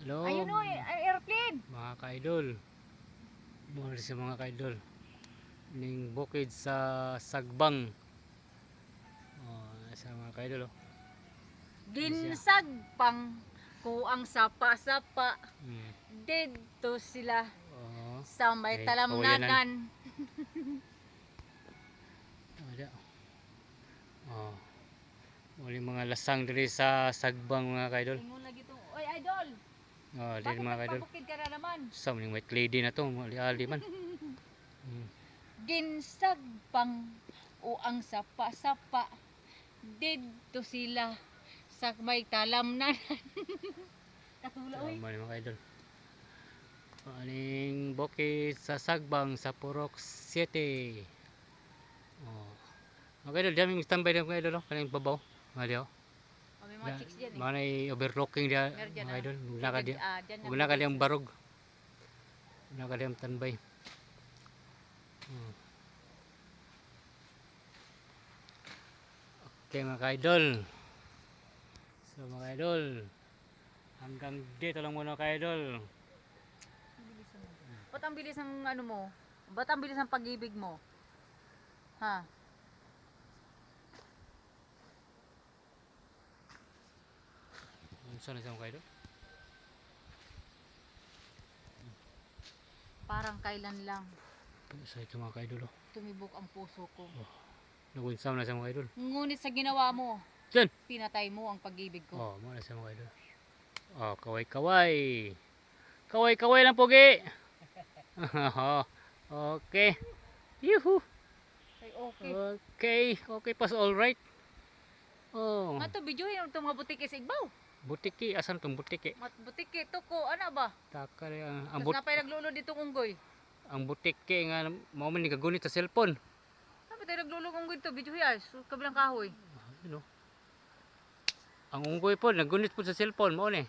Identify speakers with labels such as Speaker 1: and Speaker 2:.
Speaker 1: Hello,
Speaker 2: Ayun o, airplane.
Speaker 1: mga ka-idol. Muli sa mga ka-idol. Ning bukid sa Sagbang. Oh, sa mga ka-idol oh.
Speaker 2: Ginsag pang kuang sapa-sapa.
Speaker 1: Hmm.
Speaker 2: Dito sila
Speaker 1: Oh.
Speaker 2: sa may
Speaker 1: Okay, kawayanan.
Speaker 2: talamnanan.
Speaker 1: Ada. Oh. Muli mga lasang diri sa Sagbang mga ka-idol.
Speaker 2: Ingon lagi to. Oy, idol.
Speaker 1: Oh, diri
Speaker 2: Bakit
Speaker 1: mga ka-idol.
Speaker 2: nagpabukid ka na naman?
Speaker 1: Sa maning white lady na to, ali man.
Speaker 2: Ginsag pang uang sapa-sapa. Dito sila sa may talamnanan. Katula oy.
Speaker 1: Tama mga ka-idol. Aning bukid sa Sagbang sa Purok City. Oh. Mga ka-idol, diyan yung standby din mga ka-idol oh. Kaning babaw. Mga diyo.
Speaker 2: Oh, may mga chicks dyan eh.
Speaker 1: Manay overlooking dia
Speaker 2: Meron dyan,
Speaker 1: mga idol.
Speaker 2: dyan
Speaker 1: Huwag na ka diyang barog. Huwag na ka diyang tanbay. Okay mga ka-idol. So mga idol, hanggang dito lang muna ka-idol.
Speaker 2: Ba't ang bilis ng ano mo? Ba't ang bilis ng pag-ibig mo? Ha?
Speaker 1: Saan na siya mga ka-idol?
Speaker 2: Parang kailan lang
Speaker 1: Sa ito mga ka-idol oh.
Speaker 2: tumibok ang puso ko.
Speaker 1: Nagunsam na siya mga ka-idol.
Speaker 2: Ngunit sa ginawa mo,
Speaker 1: Diyan!
Speaker 2: pinatay mo ang pag-ibig ko.
Speaker 1: Oh, muna siya mga ka-idol. Oh, kaway-kaway. Kaway-kaway lang pogi. Okay. Yuhu.
Speaker 2: Ay, okay.
Speaker 1: Okay. Okay pas all right. Oh.
Speaker 2: Nga to, videohin ang itong mga butike sa Igbaw.
Speaker 1: Butiki, asan tong butiki?
Speaker 2: Butike, to ko, ano ba?
Speaker 1: Taka ang
Speaker 2: Tapos nga pa'y naglulo ditong unggoy.
Speaker 1: ang butiki nga mao man ni gagunit sa cellphone.
Speaker 2: Sabi tayo naglulo ng unggoy to, videohin so, kabilang kahoy.
Speaker 1: You know. Ang unggoy po nagunit po sa cellphone mo ni.